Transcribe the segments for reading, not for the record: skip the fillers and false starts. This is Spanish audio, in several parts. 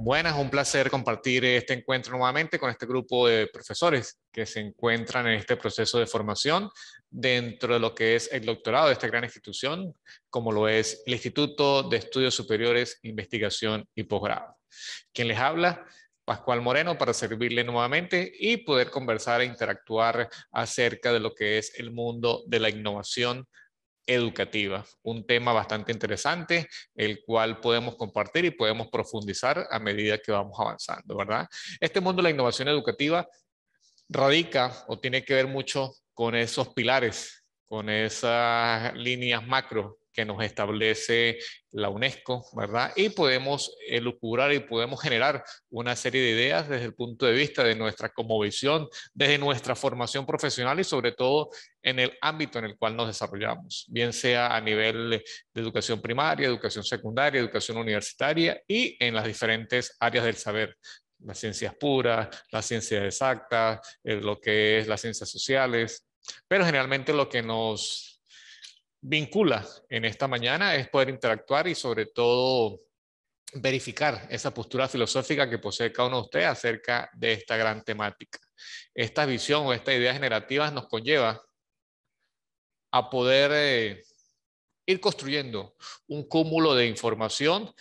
Buenas, un placer compartir este encuentro nuevamente con este grupo de profesores que se encuentran en este proceso de formación dentro de lo que es el doctorado de esta gran institución, como lo es el Instituto de Estudios Superiores, Investigación y Posgrado. Quien les habla, Pascual Moreno, para servirle nuevamente y poder conversar e interactuar acerca de lo que es el mundo de la innovación educativa, un tema bastante interesante, el cual podemos compartir y podemos profundizar a medida que vamos avanzando, ¿verdad? Este mundo de la innovación educativa radica o tiene que ver mucho con esos pilares, con esas líneas macro que nos establece la UNESCO, ¿verdad? Y podemos elucubrar y podemos generar una serie de ideas desde el punto de vista de nuestra cosmovisión, desde nuestra formación profesional y sobre todo en el ámbito en el cual nos desarrollamos, bien sea a nivel de educación primaria, educación secundaria, educación universitaria y en las diferentes áreas del saber, las ciencias puras, las ciencias exactas, lo que es las ciencias sociales, pero generalmente lo que nos vincula en esta mañana es poder interactuar y sobre todo verificar esa postura filosófica que posee cada uno de ustedes acerca de esta gran temática. Esta visión o esta idea generativa nos conlleva a poder ir construyendo un cúmulo de información,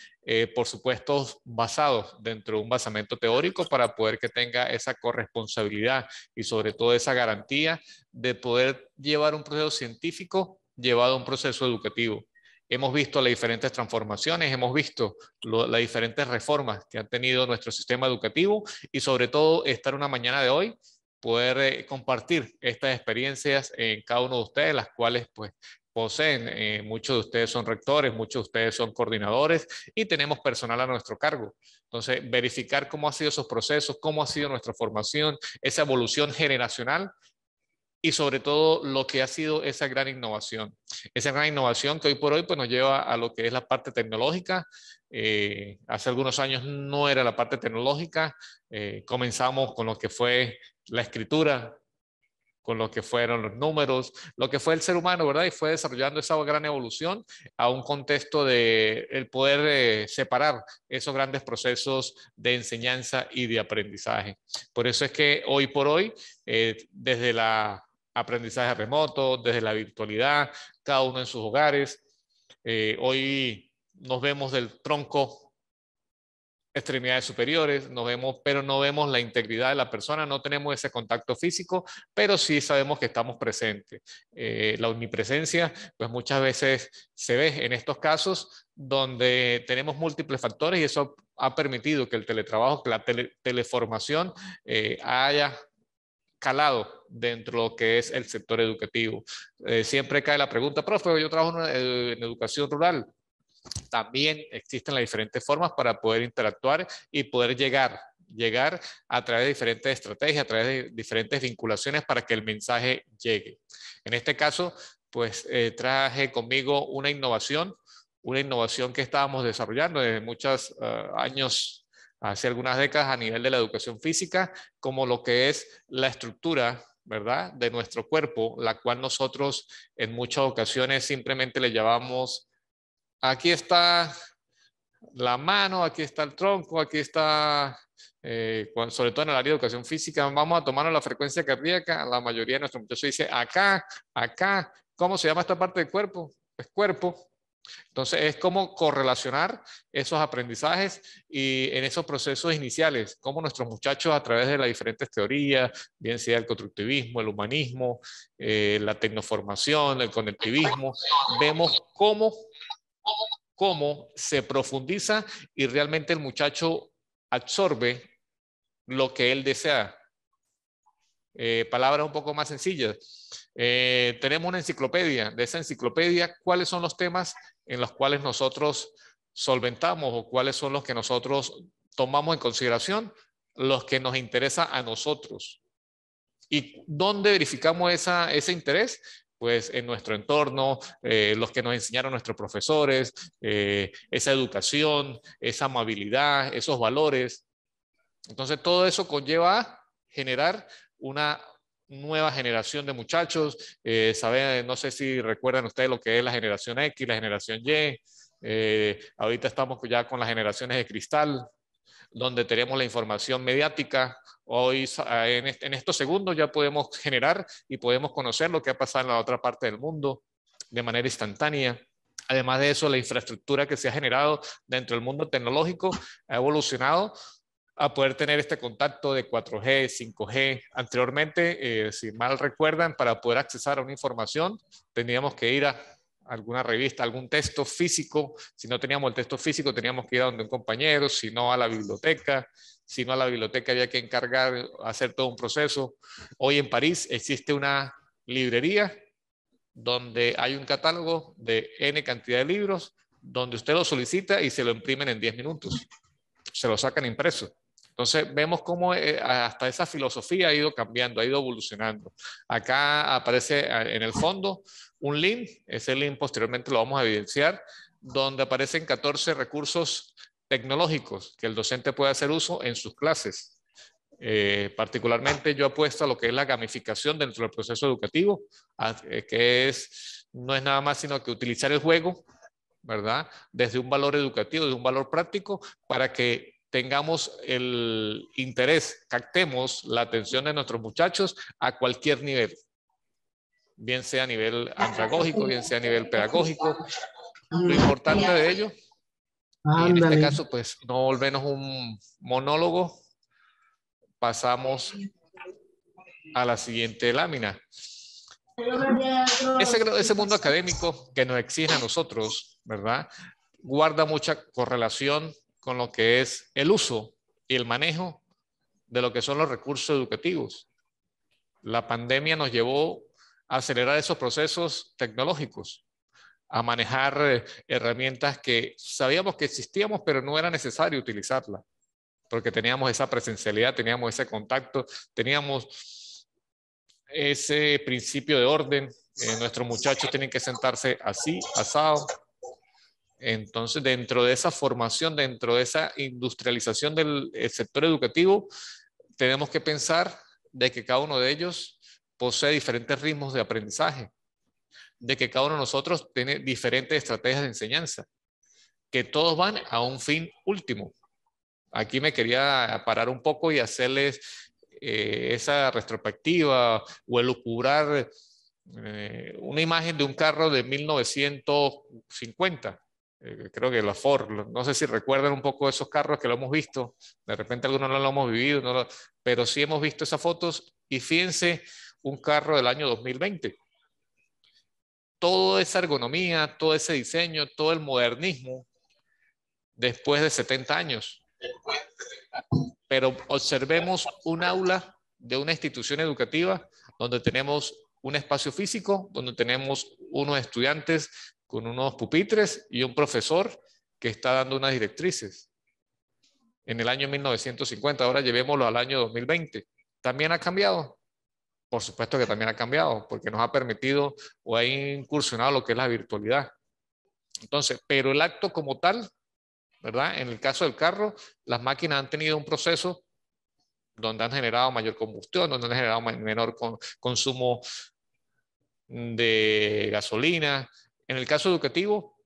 por supuesto, basado dentro de un basamento teórico para poder que tenga esa corresponsabilidad y sobre todo esa garantía de poder llevar un proceso científico llevado a un proceso educativo. Hemos visto las diferentes transformaciones, hemos visto las diferentes reformas que ha tenido nuestro sistema educativo y sobre todo estar una mañana de hoy poder compartir estas experiencias en cada uno de ustedes, las cuales pues poseen, muchos de ustedes son rectores, muchos de ustedes son coordinadores y tenemos personal a nuestro cargo. Entonces, verificar cómo han sido esos procesos, cómo ha sido nuestra formación, esa evolución generacional y sobre todo lo que ha sido esa gran innovación. Esa gran innovación que hoy por hoy pues, nos lleva a lo que es la parte tecnológica. Hace algunos años no era la parte tecnológica. Comenzamos con lo que fue la escritura, con lo que fueron los números, lo que fue el ser humano, ¿verdad? Y fue desarrollando esa gran evolución a un contexto de el poder separar esos grandes procesos de enseñanza y de aprendizaje. Por eso es que hoy por hoy, desde la aprendizaje remoto, desde la virtualidad, cada uno en sus hogares, hoy nos vemos del tronco extremidades superiores, nos vemos, pero no vemos la integridad de la persona, no tenemos ese contacto físico, pero sí sabemos que estamos presentes. La omnipresencia, pues muchas veces se ve en estos casos donde tenemos múltiples factores y eso ha permitido que el teletrabajo, que la teleformación haya calado dentro de lo que es el sector educativo. Siempre cae la pregunta, profe, yo trabajo en educación rural. También existen las diferentes formas para poder interactuar y poder llegar a través de diferentes estrategias, a través de diferentes vinculaciones para que el mensaje llegue. En este caso, pues traje conmigo una innovación que estábamos desarrollando desde muchos años, hace algunas décadas a nivel de la educación física, como lo que es la estructura, ¿verdad?, de nuestro cuerpo, la cual nosotros en muchas ocasiones simplemente le llamamos: aquí está la mano, aquí está el tronco, aquí está, sobre todo en el área de educación física, vamos a tomarnos la frecuencia cardíaca. La mayoría de nuestros muchachos dice acá, acá. ¿Cómo se llama esta parte del cuerpo? Es cuerpo. Entonces es como correlacionar esos aprendizajes y en esos procesos iniciales, cómo nuestros muchachos a través de las diferentes teorías, bien sea el constructivismo, el humanismo, la tecnoformación, el conectivismo, vemos cómo se profundiza y realmente el muchacho absorbe lo que él desea. Palabras un poco más sencillas. Tenemos una enciclopedia. De esa enciclopedia, ¿cuáles son los temas en los cuales nosotros solventamos o cuáles son los que nosotros tomamos en consideración? Los que nos interesa a nosotros. ¿Y dónde verificamos ese interés? Pues en nuestro entorno, los que nos enseñaron nuestros profesores, esa educación, esa amabilidad, esos valores. Entonces todo eso conlleva a generar una nueva generación de muchachos. No sé si recuerdan ustedes lo que es la generación X, la generación Y. Ahorita estamos ya con las generaciones de cristal. donde tenemos la información mediática. Hoy, en estos segundos ya podemos generar y podemos conocer lo que ha pasado en la otra parte del mundo de manera instantánea. Además de eso, la infraestructura que se ha generado dentro del mundo tecnológico ha evolucionado a poder tener este contacto de 4G, 5G. Anteriormente, si mal recuerdan, para poder accesar a una información, teníamos que ir a alguna revista, algún texto físico. Si no teníamos el texto físico, teníamos que ir a donde un compañero, si no a la biblioteca. Si no a la biblioteca, había que encargar, hacer todo un proceso. Hoy en París existe una librería donde hay un catálogo de N cantidad de libros, donde usted lo solicita y se lo imprimen en 10 minutos. Se lo sacan impreso. Entonces vemos cómo hasta esa filosofía ha ido cambiando, ha ido evolucionando. Acá aparece en el fondo un link, ese link posteriormente lo vamos a evidenciar, donde aparecen 14 recursos tecnológicos que el docente puede hacer uso en sus clases. Particularmente yo apuesto a lo que es la gamificación dentro del proceso educativo, que no es nada más sino que utilizar el juego, ¿verdad? Desde un valor educativo, desde un valor práctico, para que tengamos el interés, captemos la atención de nuestros muchachos a cualquier nivel, bien sea a nivel andragógico, bien sea a nivel pedagógico. Lo importante de ello, y en este caso, pues no volvernos un monólogo, pasamos a la siguiente lámina. Ese mundo académico que nos exige a nosotros, ¿verdad? Guarda mucha correlación con lo que es el uso y el manejo de lo que son los recursos educativos. La pandemia nos llevó a acelerar esos procesos tecnológicos, a manejar herramientas que sabíamos que existíamos, pero no era necesario utilizarlas, porque teníamos esa presencialidad, teníamos ese contacto, teníamos ese principio de orden. Nuestros muchachos tienen que sentarse así, asado. Entonces, dentro de esa formación, dentro de esa industrialización del sector educativo, tenemos que pensar de que cada uno de ellos posee diferentes ritmos de aprendizaje, de que cada uno de nosotros tiene diferentes estrategias de enseñanza, que todos van a un fin último. Aquí me quería parar un poco y hacerles esa retrospectiva o elucubrar una imagen de un carro de 1950. Creo que la Ford, no sé si recuerdan un poco esos carros que lo hemos visto, de repente algunos no lo hemos vivido, pero sí hemos visto esas fotos y fíjense un carro del año 2020. Toda esa ergonomía, todo ese diseño, todo el modernismo después de 70 años. Pero observemos un aula de una institución educativa donde tenemos un espacio físico, donde tenemos unos estudiantes con unos pupitres y un profesor que está dando unas directrices. En el año 1950, ahora llevémoslo al año 2020. ¿También ha cambiado? Por supuesto que también ha cambiado, porque nos ha permitido o ha incursionado lo que es la virtualidad. Entonces, pero el acto como tal, ¿verdad? En el caso del carro, las máquinas han tenido un proceso donde han generado mayor combustión, donde han generado menor consumo de gasolina. En el caso educativo,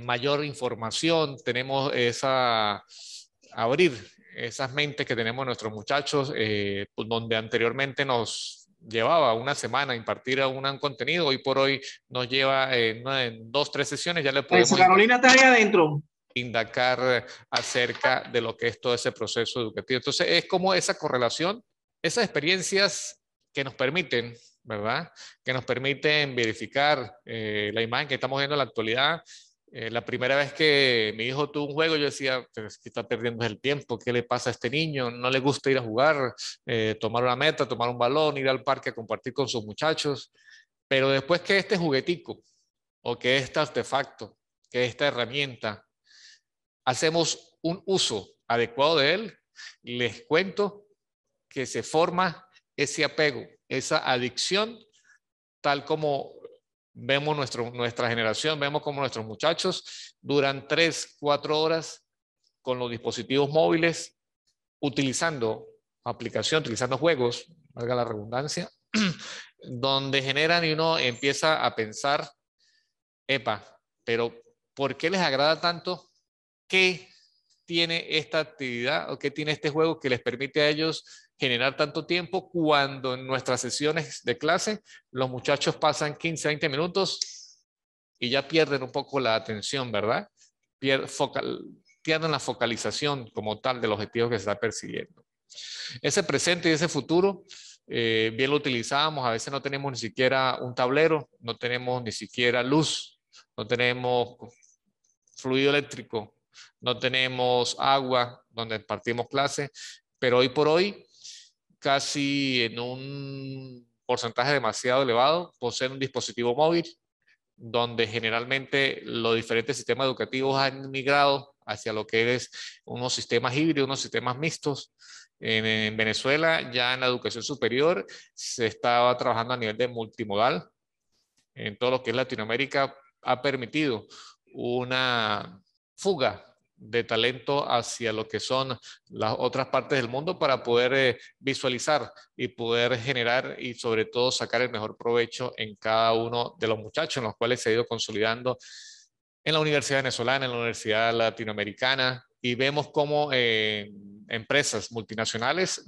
mayor información, tenemos abrir esas mentes que tenemos nuestros muchachos, donde anteriormente nos llevaba una semana impartir un contenido, hoy por hoy nos lleva en 2, 3 sesiones, ya le podemos... Carolina está ahí adentro. Indagar acerca de lo que es todo ese proceso educativo. Entonces es como esa correlación, esas experiencias que nos permiten, ¿verdad? Que nos permiten verificar la imagen que estamos viendo en la actualidad. La primera vez que mi hijo tuvo un juego, yo decía, pero es que está perdiendo el tiempo, ¿qué le pasa a este niño? No le gusta ir a jugar, tomar una meta, tomar un balón, ir al parque a compartir con sus muchachos. Pero después que este juguetico o que este artefacto, que esta herramienta, hacemos un uso adecuado de él, les cuento que se forma ese apego, esa adicción, tal como vemos nuestra generación, vemos como nuestros muchachos duran 3, 4 horas con los dispositivos móviles, utilizando aplicación, utilizando juegos, valga la redundancia, donde generan y uno empieza a pensar, epa, pero ¿por qué les agrada tanto? ¿Qué tiene esta actividad o qué tiene este juego que les permite a ellos generar tanto tiempo cuando en nuestras sesiones de clase los muchachos pasan 15, 20 minutos y ya pierden un poco la atención, ¿verdad? Pierden la focalización como tal del objetivo que se está persiguiendo. Ese presente y ese futuro, bien lo utilizábamos, a veces no tenemos ni siquiera un tablero, no tenemos ni siquiera luz, no tenemos fluido eléctrico, no tenemos agua donde partimos clase, pero hoy por hoy, casi en un porcentaje demasiado elevado, poseen un dispositivo móvil donde generalmente los diferentes sistemas educativos han migrado hacia lo que es unos sistemas híbridos, unos sistemas mixtos. En Venezuela, ya en la educación superior, se estaba trabajando a nivel de multimodal. En todo lo que es Latinoamérica, ha permitido una fuga de talento hacia lo que son las otras partes del mundo para poder visualizar y poder generar y sobre todo sacar el mejor provecho en cada uno de los muchachos, en los cuales se ha ido consolidando en la Universidad Venezolana, en la Universidad Latinoamericana, y vemos cómo empresas multinacionales,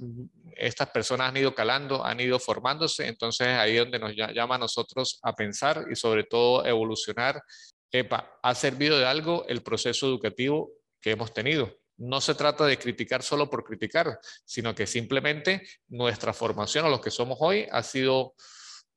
estas personas han ido calando, han ido formándose, entonces ahí es donde nos llama a nosotros a pensar y sobre todo evolucionar. Epa, ¿ha servido de algo el proceso educativo que hemos tenido? No se trata de criticar solo por criticar, sino que simplemente nuestra formación o los que somos hoy ha sido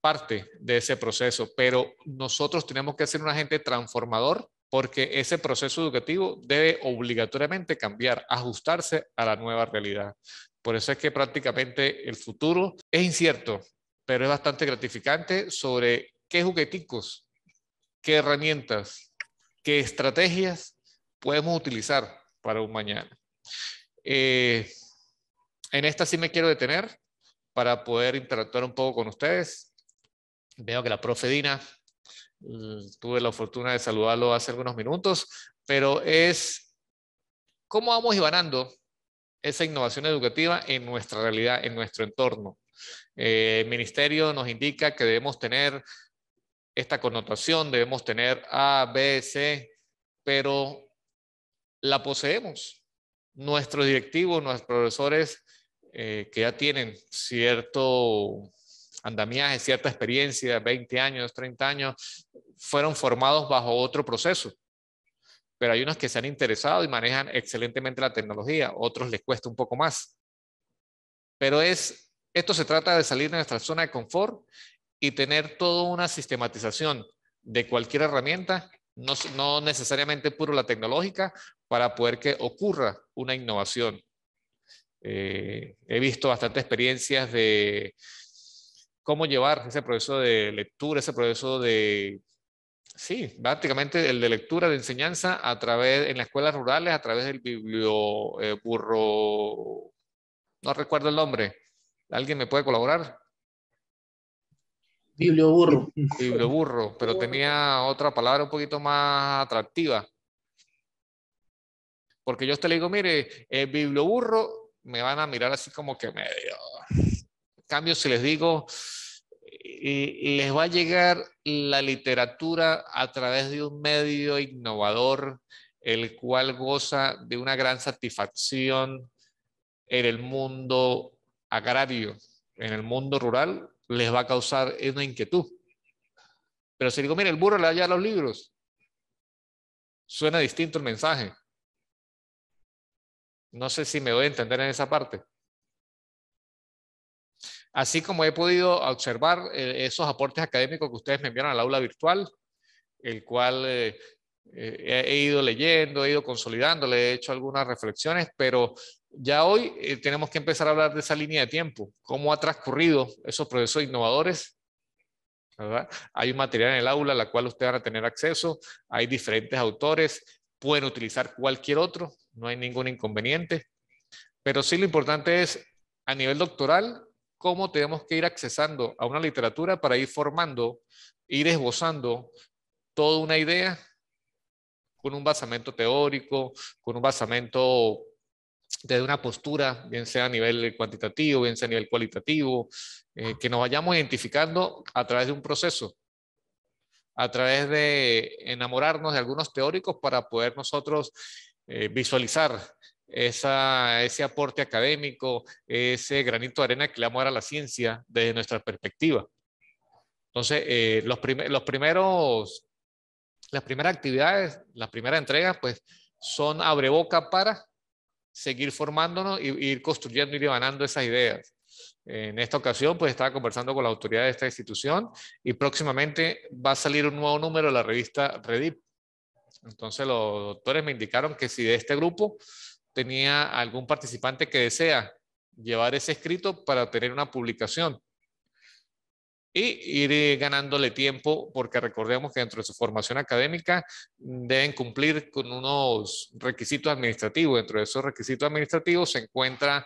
parte de ese proceso, pero nosotros tenemos que ser un agente transformador porque ese proceso educativo debe obligatoriamente cambiar, ajustarse a la nueva realidad. Por eso es que prácticamente el futuro es incierto, pero es bastante gratificante sobre qué jugueticos, qué herramientas, qué estrategias podemos utilizar para un mañana. En esta sí me quiero detener para poder interactuar un poco con ustedes. Veo que la profe Dina, tuve la fortuna de saludarlo hace algunos minutos, pero es cómo vamos ibanando esa innovación educativa en nuestra realidad, en nuestro entorno. El ministerio nos indica que debemos tener esta connotación, debemos tener A, B, C, pero la poseemos. Nuestros directivos, nuestros profesores que ya tienen cierto andamiaje, cierta experiencia, 20 años, 30 años, fueron formados bajo otro proceso. Pero hay unos que se han interesado y manejan excelentemente la tecnología, otros les cuesta un poco más. Pero esto se trata de salir de nuestra zona de confort y tener toda una sistematización de cualquier herramienta, no necesariamente puro la tecnológica, para poder que ocurra una innovación. He visto bastantes experiencias de cómo llevar ese proceso de lectura, ese proceso de, sí, prácticamente el de lectura, de enseñanza a través, en las escuelas rurales, a través del burro, no recuerdo el nombre. ¿Alguien me puede colaborar? Biblioburro. Biblioburro, pero tenía otra palabra un poquito más atractiva. Porque yo a usted le digo, mire, el biblioburro, me van a mirar así como que medio. En cambio, si les digo, les va a llegar la literatura a través de un medio innovador, el cual goza de una gran satisfacción en el mundo agrario, en el mundo rural, les va a causar una inquietud. Pero si digo, mire, el burro le da ya los libros, suena distinto el mensaje. No sé si me doy a entender en esa parte. Así como he podido observar esos aportes académicos que ustedes me enviaron al aula virtual, el cual he ido leyendo, he ido consolidando, le he hecho algunas reflexiones, pero ya hoy tenemos que empezar a hablar de esa línea de tiempo, cómo ha transcurrido esos procesos innovadores, ¿verdad? Hay un material en el aula al cual ustedes van a tener acceso, hay diferentes autores, pueden utilizar cualquier otro, no hay ningún inconveniente, pero sí lo importante es a nivel doctoral, cómo tenemos que ir accesando a una literatura para ir formando, ir esbozando toda una idea con un basamento teórico, con un basamento desde una postura, bien sea a nivel cuantitativo, bien sea a nivel cualitativo, que nos vayamos identificando a través de un proceso, a través de enamorarnos de algunos teóricos para poder nosotros visualizar ese aporte académico, ese granito de arena que le vamos a dar a la ciencia desde nuestra perspectiva. Entonces, las primeras actividades, las primeras entregas, pues son abreboca para seguir formándonos y ir construyendo y ganando esas ideas. En esta ocasión, pues estaba conversando con la autoridad de esta institución y próximamente va a salir un nuevo número de la revista Redip. Entonces los doctores me indicaron que si de este grupo tenía algún participante que desea llevar ese escrito para obtener una publicación y ir ganándole tiempo, porque recordemos que dentro de su formación académica deben cumplir con unos requisitos administrativos. Dentro de esos requisitos administrativos se encuentra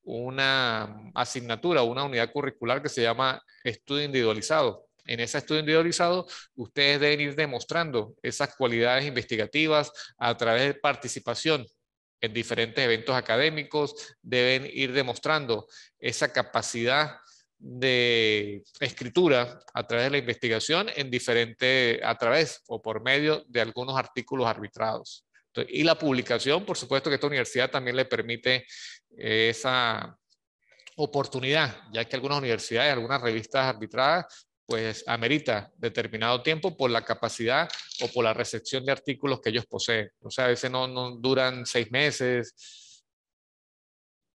una asignatura, una unidad curricular que se llama estudio individualizado. En ese estudio individualizado, ustedes deben ir demostrando esas cualidades investigativas a través de participación en diferentes eventos académicos, deben ir demostrando esa capacidad de escritura a través de la investigación a través o por medio de algunos artículos arbitrados. Entonces, y la publicación, por supuesto que esta universidad también le permite esa oportunidad, ya que algunas universidades, algunas revistas arbitradas, pues amerita determinado tiempo por la capacidad o por la recepción de artículos que ellos poseen. O sea, a veces no duran 6 meses,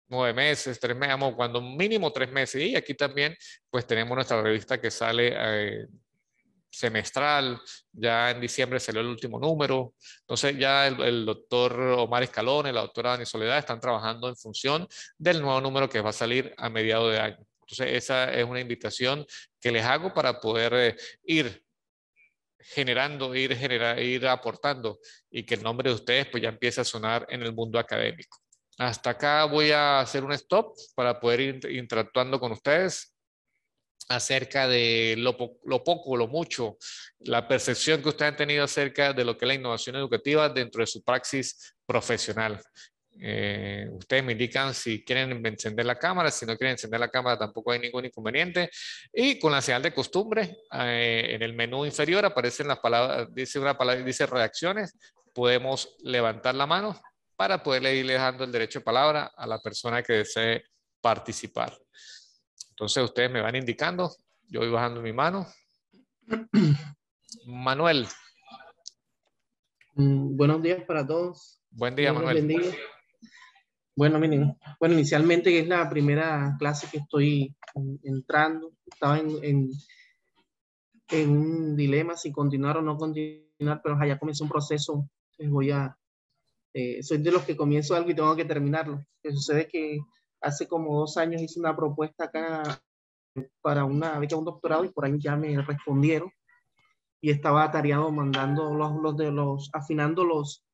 9 meses, 3 meses, cuando mínimo 3 meses. Y aquí también, pues tenemos nuestra revista que sale semestral, ya en diciembre salió el último número. Entonces ya el doctor Omar Escalón y la doctora Dani Soledad están trabajando en función del nuevo número que va a salir a mediados de año. Entonces esa es una invitación que les hago para poder ir generando, ir aportando y que el nombre de ustedes pues ya empiece a sonar en el mundo académico. Hasta acá voy a hacer un stop para poder ir interactuando con ustedes acerca de lo poco, lo mucho, la percepción que ustedes han tenido acerca de lo que es la innovación educativa dentro de su praxis profesional. Ustedes me indican si quieren encender la cámara, si no quieren encender la cámara tampoco hay ningún inconveniente. Y con la señal de costumbre, en el menú inferior aparecen las palabras, dice reacciones, podemos levantar la mano para poderle ir dejando el derecho de palabra a la persona que desee participar. Entonces ustedes me van indicando, yo voy bajando mi mano. Manuel. Buenos días para todos. Buen día, Dios los Manuel. bendiga. Bueno, miren, inicialmente es la primera clase que estoy entrando. Estaba en un dilema si continuar o no continuar, pero ya comenzó un proceso. Soy de los que comienzo algo y tengo que terminarlo. Lo que sucede es que hace como 2 años hice una propuesta acá para una beca, un doctorado, y por ahí ya me respondieron. Y estaba atareado mandando afinando los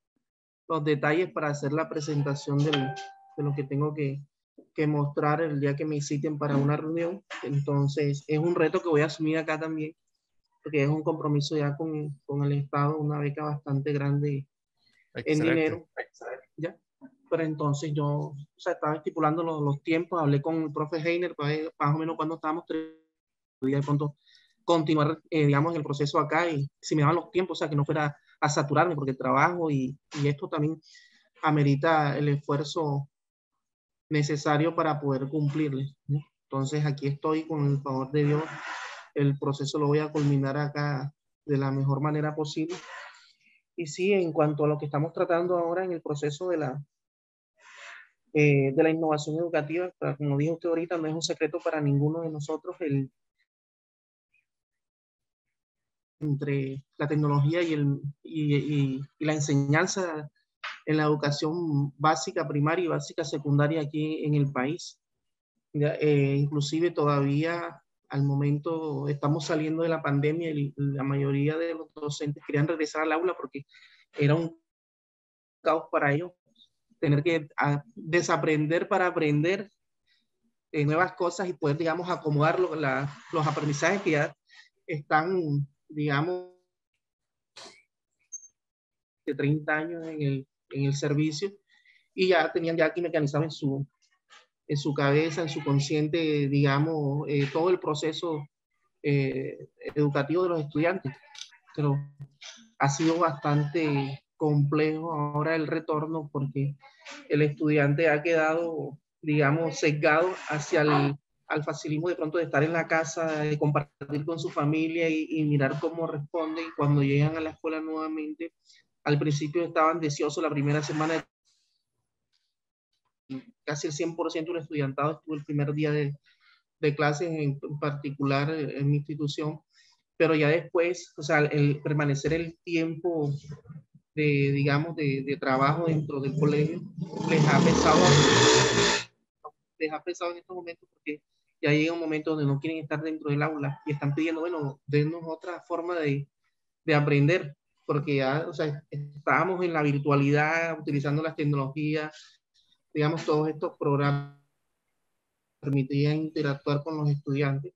detalles para hacer la presentación de lo que tengo que mostrar el día que me citen para una reunión. Entonces, es un reto que voy a asumir acá también, porque es un compromiso ya con el Estado, una beca bastante grande. Excelente. En dinero. ¿Ya? Pero entonces yo estaba estipulando los tiempos, hablé con el profe Heiner para ver más o menos cuándo estábamos de pronto continuar, digamos, el proceso acá, y si me daban los tiempos, que no fuera a saturarme, porque el trabajo y esto también amerita el esfuerzo necesario para poder cumplirle, ¿no? Entonces aquí estoy con el favor de Dios. El proceso lo voy a culminar acá de la mejor manera posible. Y sí, en cuanto a lo que estamos tratando ahora en el proceso de la innovación educativa, como dijo usted ahorita, no es un secreto para ninguno de nosotros entre la tecnología y la enseñanza en la educación básica, primaria y básica secundaria aquí en el país. Inclusive todavía al momento estamos saliendo de la pandemia y la mayoría de los docentes querían regresar al aula porque era un caos para ellos tener que desaprender para aprender nuevas cosas y poder, digamos, acomodar los aprendizajes que ya están, digamos, de 30 años en el servicio, y ya tenían ya aquí mecanizado en su cabeza, en su consciente, digamos, todo el proceso educativo de los estudiantes. Pero ha sido bastante complejo ahora el retorno porque el estudiante ha quedado, digamos, sesgado hacia al facilismo de pronto de estar en la casa, de compartir con su familia y mirar cómo responde. Y cuando llegan a la escuela nuevamente, al principio estaban deseosos, la primera semana casi el 100% del estudiantado estuvo el primer día de clases, en particular en mi institución, pero ya después, o sea, el permanecer el tiempo de, digamos, de trabajo dentro del colegio, les ha pesado, les ha pesado en estos momentos porque ya llega un momento donde no quieren estar dentro del aula y están pidiendo, bueno, denos otra forma de aprender, porque ya, o sea, estábamos en la virtualidad, utilizando las tecnologías, digamos, todos estos programas permitían interactuar con los estudiantes,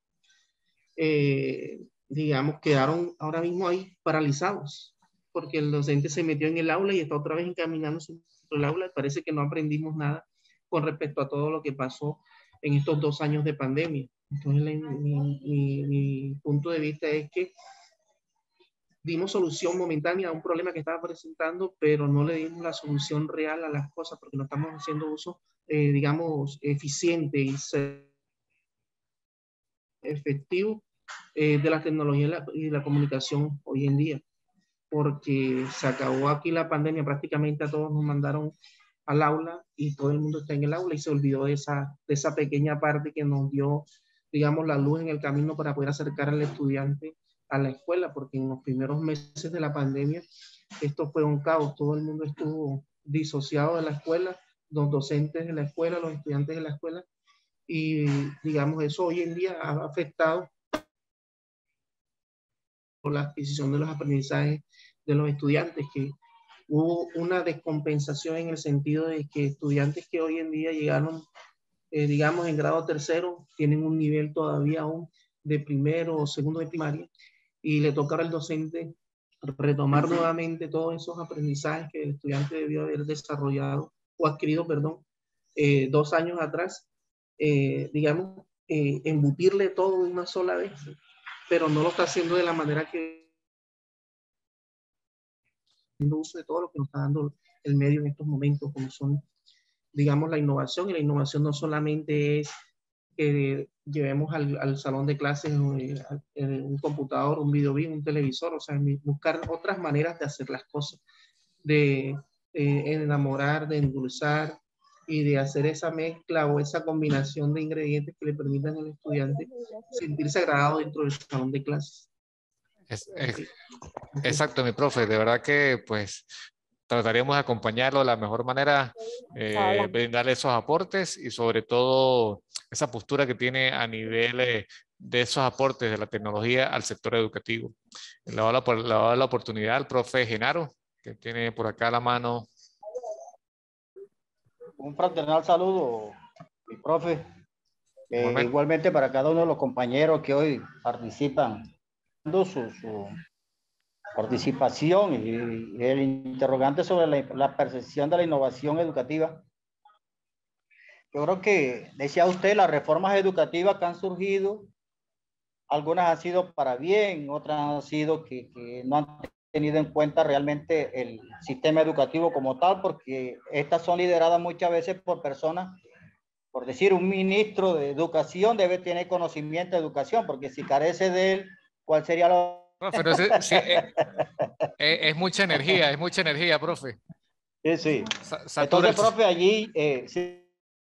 digamos, quedaron ahora mismo ahí paralizados, porque el docente se metió en el aula y está otra vez encaminándose por el aula. Parece que no aprendimos nada con respecto a todo lo que pasó en estos 2 años de pandemia. Entonces, mi punto de vista es que dimos solución momentánea a un problema que estaba presentando, pero no le dimos la solución real a las cosas porque no estamos haciendo uso, digamos, eficiente y efectivo de la tecnología y la comunicación hoy en día, porque se acabó aquí la pandemia, prácticamente a todos nos mandaron al aula y todo el mundo está en el aula y se olvidó de esa pequeña parte que nos dio, digamos, la luz en el camino para poder acercar al estudiante a la escuela, porque en los primeros meses de la pandemia esto fue un caos, todo el mundo estuvo disociado de la escuela, los docentes de la escuela, los estudiantes de la escuela, y digamos eso hoy en día ha afectado por la adquisición de los aprendizajes de los estudiantes, que hubo una descompensación en el sentido de que estudiantes que hoy en día llegaron, digamos, en grado tercero, tienen un nivel todavía aún de primero o segundo de primaria, y le toca al docente retomar nuevamente todos esos aprendizajes que el estudiante debió haber desarrollado o adquirido, perdón, 2 años atrás, digamos, embutirle todo de una sola vez, pero no lo está haciendo de la manera que uso de todo lo que nos está dando el medio en estos momentos, como son, digamos, la innovación. Y la innovación no solamente es que llevemos al salón de clases un computador, un video, un televisor, o sea, buscar otras maneras de hacer las cosas, de enamorar, de endulzar y de hacer esa mezcla o esa combinación de ingredientes que le permitan al estudiante sentirse agradado dentro del salón de clases. Es, es, exacto, mi profe. De verdad que pues trataríamos de acompañarlo de la mejor manera, brindarle esos aportes y sobre todo esa postura que tiene a nivel de esos aportes de la tecnología al sector educativo. Le doy la oportunidad al profe Genaro, que tiene por acá la mano. Un fraternal saludo, mi profe. Igualmente. Igualmente para cada uno de los compañeros que hoy participan, su participación y el interrogante sobre la percepción de la innovación educativa. Yo creo que, decía usted, las reformas educativas que han surgido, algunas han sido para bien, otras han sido que no han tenido en cuenta realmente el sistema educativo como tal, porque estas son lideradas muchas veces por personas, por decir, un ministro de educación debe tener conocimiento de educación, porque si carece de él, ¿cuál sería la... Profe, no sé, sí, es mucha energía, profe. Sí, sí. Satura Entonces, profe, allí sí,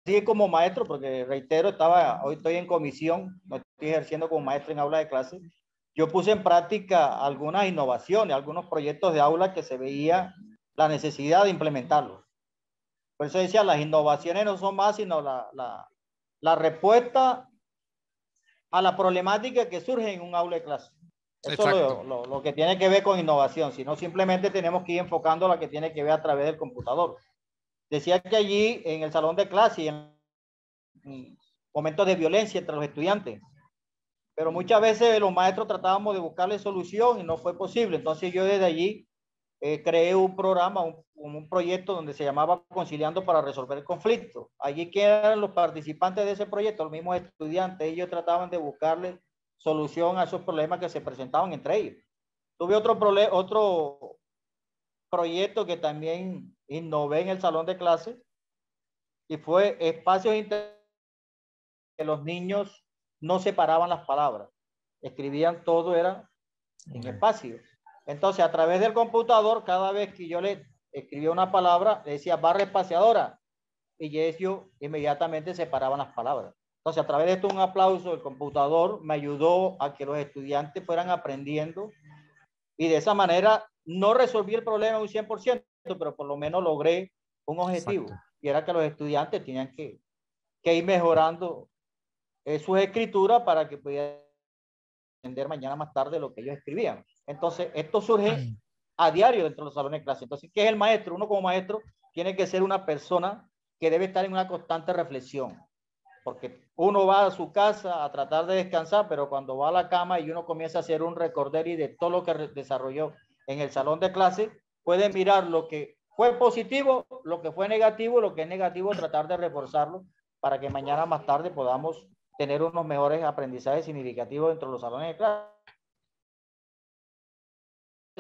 sí, como maestro, porque reitero, hoy estoy en comisión, no estoy ejerciendo como maestro en aula de clase. Yo puse en práctica algunas innovaciones, algunos proyectos de aula que se veía la necesidad de implementarlos. Por eso decía, las innovaciones no son más sino la respuesta a la problemática que surge en un aula de clase. Eso es lo que tiene que ver con innovación, sino simplemente tenemos que ir enfocando la que tiene que ver a través del computador. Decía que allí en el salón de clase y en momentos de violencia entre los estudiantes, pero muchas veces los maestros tratábamos de buscarle solución y no fue posible. Entonces yo desde allí creé un programa, un proyecto donde se llamaba Conciliando para Resolver el Conflicto. Allí que eran los participantes de ese proyecto, los mismos estudiantes, ellos trataban de buscarle solución a esos problemas que se presentaban entre ellos. Tuve otro proyecto que también innové en el salón de clase y fue espacios que los niños no separaban las palabras, escribían todo, era en espacio. Entonces, a través del computador, cada vez que yo le escribía una palabra, le decía barra espaciadora y ellos inmediatamente separaban las palabras. Entonces, a través de esto, un aplauso, el computador me ayudó a que los estudiantes fueran aprendiendo y de esa manera no resolví el problema un 100%, pero por lo menos logré un objetivo. Exacto. Y era que los estudiantes tenían que ir mejorando sus escrituras para que pudieran entender mañana más tarde lo que ellos escribían. Entonces, esto surge a diario dentro de los salones de clase. Entonces, ¿qué es el maestro? Uno como maestro tiene que ser una persona que debe estar en una constante reflexión, porque uno va a su casa a tratar de descansar, pero cuando va a la cama y uno comienza a hacer un recorderis de todo lo que desarrolló en el salón de clase, puede mirar lo que fue positivo, lo que fue negativo, lo que es negativo, tratar de reforzarlo para que mañana más tarde podamos tener unos mejores aprendizajes significativos dentro de los salones de clase.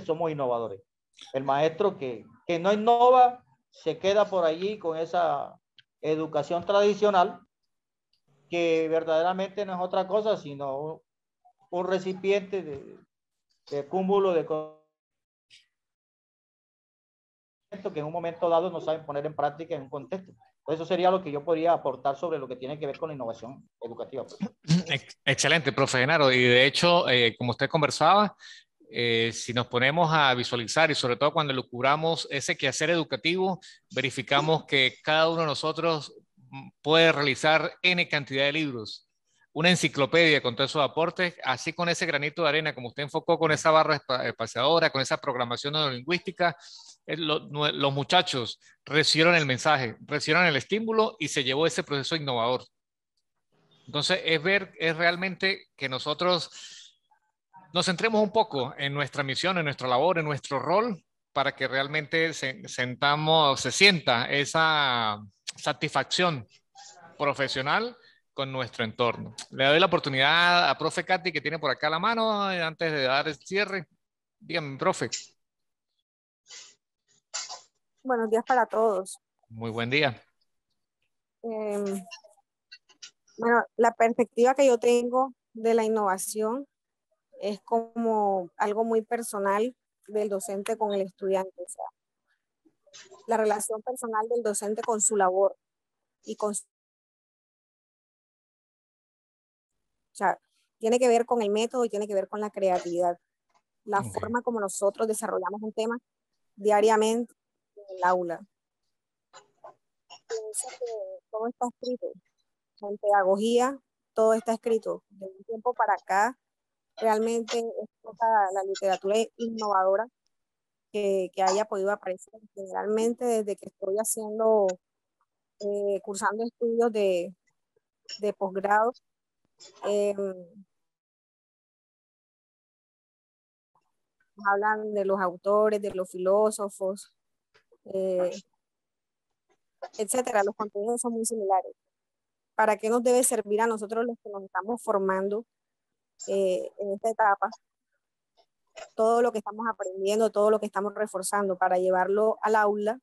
Somos innovadores. El maestro que no innova se queda por allí con esa educación tradicional que verdaderamente no es otra cosa sino un recipiente de cúmulo de que en un momento dado no saben poner en práctica en un contexto. Eso sería lo que yo podría aportar sobre lo que tiene que ver con la innovación educativa. Excelente, profe Genaro. Y de hecho, como usted conversaba, si nos ponemos a visualizar y sobre todo cuando lucubramos ese quehacer educativo, verificamos que cada uno de nosotros puede realizar N cantidad de libros, una enciclopedia con todos esos aportes, así con ese granito de arena, como usted enfocó con esa barra espaciadora, con esa programación neurolingüística, los muchachos recibieron el mensaje, recibieron el estímulo y se llevó ese proceso innovador. Entonces, es realmente que nosotros nos centremos un poco en nuestra misión, en nuestra labor, en nuestro rol, para que realmente se sienta esa satisfacción profesional con nuestro entorno. Le doy la oportunidad a profe Katy, que tiene por acá la mano, antes de dar el cierre. Dígame, profe. Buenos días para todos. Muy buen día. Bueno, la perspectiva que yo tengo de la innovación es como algo muy personal del docente con el estudiante, o sea, la relación personal del docente con su labor y con su... O sea, tiene que ver con el método y tiene que ver con la creatividad, la forma como nosotros desarrollamos un tema diariamente en el aula. Pienso que todo está escrito, en pedagogía todo está escrito. De un tiempo para acá, realmente es toda la literatura innovadora que haya podido aparecer. Generalmente desde que estoy cursando estudios de posgrado, hablan de los autores, de los filósofos, etcétera. Los contenidos son muy similares. ¿Para qué nos debe servir a nosotros los que nos estamos formando en esta etapa? Todo lo que estamos aprendiendo, todo lo que estamos reforzando para llevarlo al aula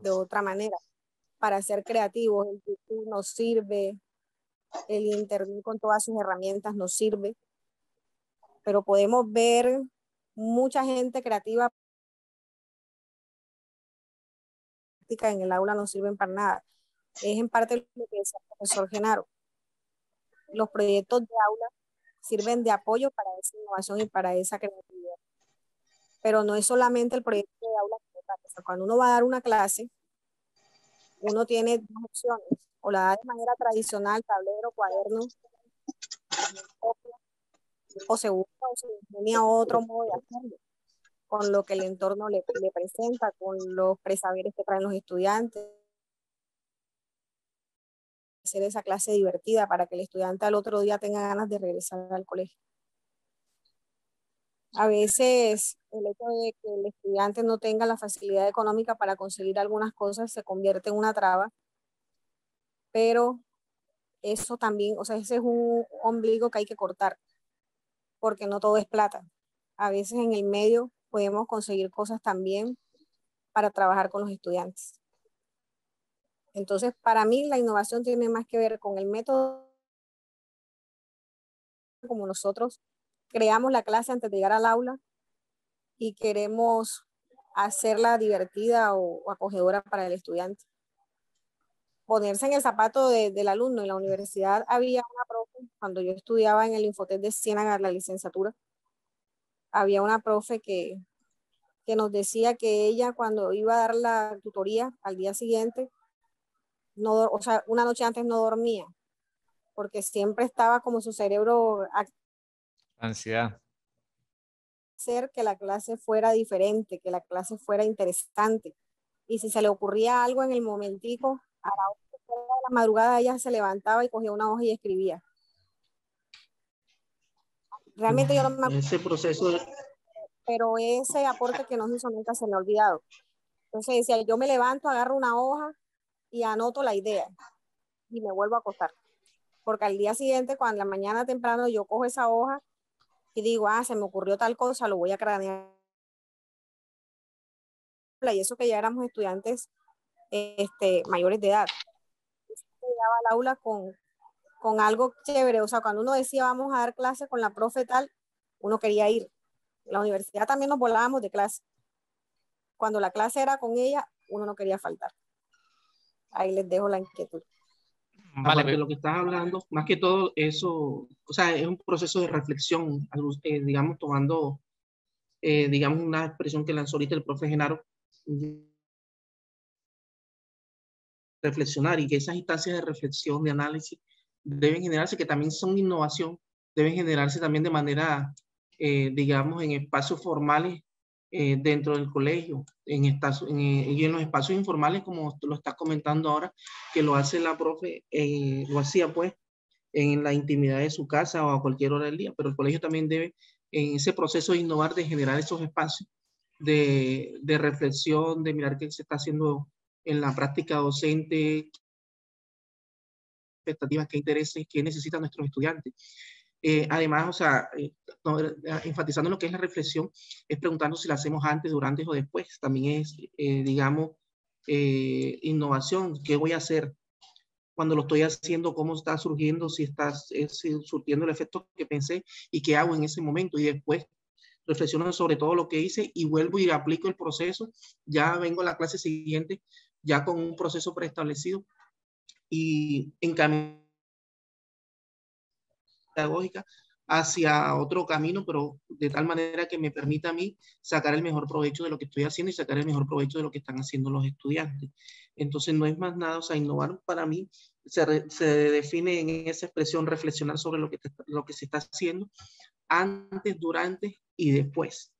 de otra manera, para ser creativos. El YouTube nos sirve, el Internet con todas sus herramientas nos sirve, pero podemos ver mucha gente creativa en el aula no sirven para nada. Es en parte lo que decía el profesor Genaro. Los proyectos de aula sirven de apoyo para esa innovación y para esa creatividad. Pero no es solamente el proyecto de aula. O sea, cuando uno va a dar una clase, uno tiene dos opciones. O la da de manera tradicional, tablero, cuaderno, o se busca o se tenía otro modo de hacerlo, con lo que el entorno le presenta, con los presaberes que traen los estudiantes, hacer esa clase divertida para que el estudiante al otro día tenga ganas de regresar al colegio. A veces el hecho de que el estudiante no tenga la facilidad económica para conseguir algunas cosas se convierte en una traba, pero eso también, o sea, ese es un ombligo que hay que cortar, porque no todo es plata. A veces en el medio podemos conseguir cosas también para trabajar con los estudiantes. Entonces, para mí la innovación tiene más que ver con el método, como nosotros creamos la clase antes de llegar al aula y queremos hacerla divertida o acogedora para el estudiante. Ponerse en el zapato del alumno. En la universidad había una profe, cuando yo estudiaba en el Infotec de Ciénaga, la licenciatura, había una profe que nos decía que ella cuando iba a dar la tutoría al día siguiente, no, o sea, una noche antes no dormía, porque siempre estaba como su cerebro Ansiedad. hacer que la clase fuera diferente, que la clase fuera interesante. Y si se le ocurría algo en el momentico, a la hora de la madrugada ella se levantaba y cogía una hoja y escribía. Realmente yo no me acuerdo, ese proceso pero ese aporte que nos hizo nunca se me ha olvidado. Entonces decía, yo me levanto, agarro una hoja y anoto la idea y me vuelvo a acostar. Porque al día siguiente, cuando en la mañana temprano yo cojo esa hoja y digo, se me ocurrió tal cosa, lo voy a cranear. Y eso que ya éramos estudiantes mayores de edad. Llegaba al aula con algo chévere. O sea, cuando uno decía vamos a dar clase con la profe tal, uno quería ir. En la universidad también nos volábamos de clase. Cuando la clase era con ella, uno no quería faltar. Ahí les dejo la inquietud. Vale. Aparte de lo que estás hablando, más que todo eso, o sea, es un proceso de reflexión, digamos, tomando, digamos, una expresión que lanzó ahorita el profe Genaro, reflexionar, y que esas instancias de reflexión, de análisis, deben generarse, que también son innovación, deben generarse también de manera, digamos, en espacios formales dentro del colegio, y en los espacios informales, como lo está comentando ahora, que lo hace la profe, lo hacía pues en la intimidad de su casa o a cualquier hora del día, pero el colegio también debe, en ese proceso de innovar, de generar esos espacios de reflexión, de mirar qué se está haciendo en la práctica docente, expectativas, qué intereses, qué necesitan nuestros estudiantes. Además, o sea, enfatizando en lo que es la reflexión, es preguntando si la hacemos antes, durante o después. También es, digamos, innovación. ¿Qué voy a hacer cuando lo estoy haciendo? ¿Cómo está surgiendo? Si está surtiendo el efecto que pensé y qué hago en ese momento. Y después reflexiono sobre todo lo que hice y vuelvo y aplico el proceso. Ya vengo a la clase siguiente, ya con un proceso preestablecido y en camino pedagógica hacia otro camino, pero de tal manera que me permita a mí sacar el mejor provecho de lo que estoy haciendo y sacar el mejor provecho de lo que están haciendo los estudiantes. Entonces no es más nada, o sea, innovar para mí se define en esa expresión, reflexionar sobre lo que se está haciendo antes, durante y después.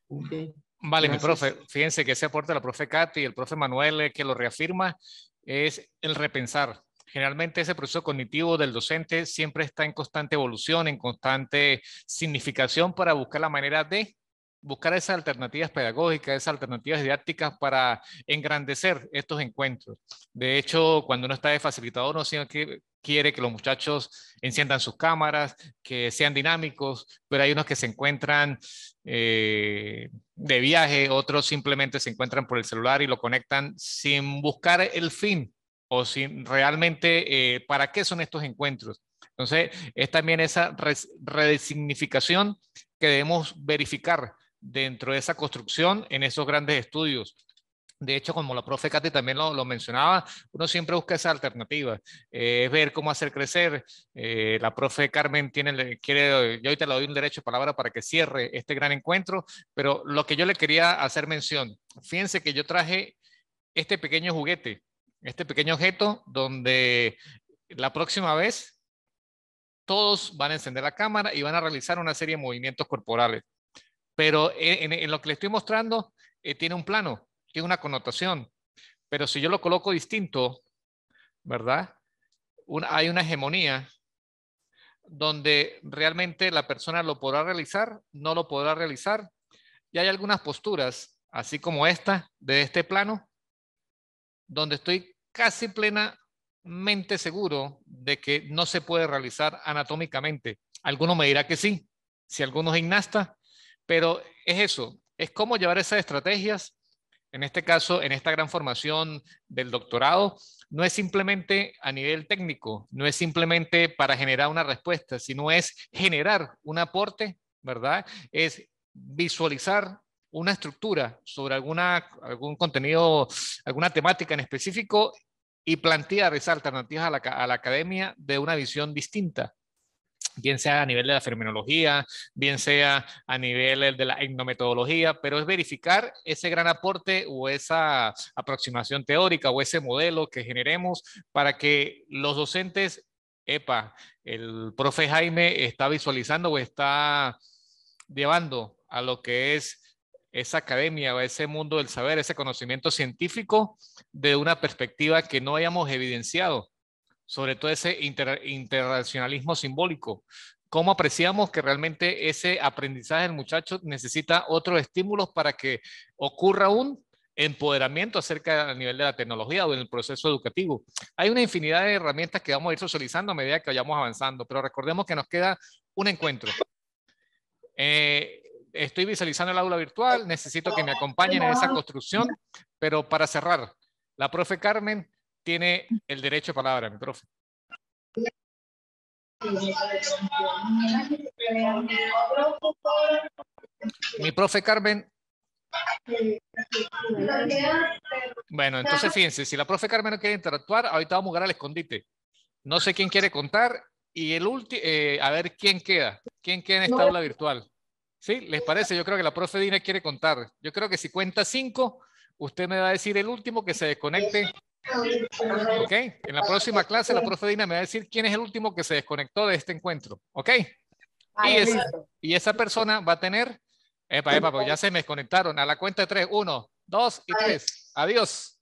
Okay. Vale, Gracias. mi profe, fíjense que ese aporte de la profe Katy y el profe Manuel que lo reafirma es el repensar. Generalmente ese proceso cognitivo del docente siempre está en constante evolución, en constante significación para buscar la manera de buscar esas alternativas pedagógicas, esas alternativas didácticas para engrandecer estos encuentros. De hecho, cuando uno está de facilitador, uno siempre quiere que los muchachos enciendan sus cámaras, que sean dinámicos, pero hay unos que se encuentran de viaje, otros simplemente se encuentran por el celular y lo conectan sin buscar el fin o sin realmente para qué son estos encuentros. Entonces, es también esa resignificación que debemos verificar dentro de esa construcción en esos grandes estudios. De hecho, como la profe Katy también lo mencionaba, uno siempre busca esa alternativa, ver cómo hacer crecer. La profe Carmen quiere, yo ahorita le doy un derecho de palabra para que cierre este gran encuentro, pero lo que yo le quería hacer mención, fíjense que yo traje este pequeño juguete, este pequeño objeto donde la próxima vez todos van a encender la cámara y van a realizar una serie de movimientos corporales. Pero en lo que le estoy mostrando tiene un plano, tiene una connotación. Pero si yo lo coloco distinto, ¿verdad? Hay una hegemonía donde realmente la persona lo podrá realizar, no lo podrá realizar. Y hay algunas posturas, así como esta, de este plano, donde estoy casi plenamente seguro de que no se puede realizar anatómicamente. Alguno me dirá que sí, si alguno es gimnasta, pero es eso, es cómo llevar esas estrategias en este caso, en esta gran formación del doctorado, no es simplemente a nivel técnico, no es simplemente para generar una respuesta, sino es generar un aporte, ¿verdad? Es visualizar una estructura sobre algún contenido, alguna temática en específico y plantear esas alternativas a la academia de una visión distinta, bien sea a nivel de la fenomenología, bien sea a nivel de la etnometodología, pero es verificar ese gran aporte o esa aproximación teórica o ese modelo que generemos para que los docentes, el profe Jaime está visualizando o está llevando a lo que es esa academia o ese mundo del saber, ese conocimiento científico de una perspectiva que no hayamos evidenciado, sobre todo ese interrelacionalismo simbólico. ¿Cómo apreciamos que realmente ese aprendizaje del muchacho necesita otros estímulos para que ocurra un empoderamiento acerca del nivel de la tecnología o del proceso educativo? Hay una infinidad de herramientas que vamos a ir socializando a medida que vayamos avanzando, pero recordemos que nos queda un encuentro. Estoy visualizando el aula virtual, necesito que me acompañen en esa construcción, pero para cerrar, la profe Carmen tiene el derecho de palabra, mi profe. Mi profe Carmen. Bueno, entonces fíjense, si la profe Carmen no quiere interactuar, ahorita vamos a jugar al escondite. No sé quién quiere contar y el último, a ver quién queda. ¿Quién queda en esta aula virtual? ¿Sí? ¿Les parece? Yo creo que la profe Dina quiere contar. Yo creo que si cuenta 5, usted me va a decir el último que se desconecte. ¿Ok? En la próxima clase la profe Dina me va a decir quién es el último que se desconectó de este encuentro. ¿Ok? Y esa persona va a tener... pues ya se me desconectaron. A la cuenta de 3. 1, 2 y 3. Adiós.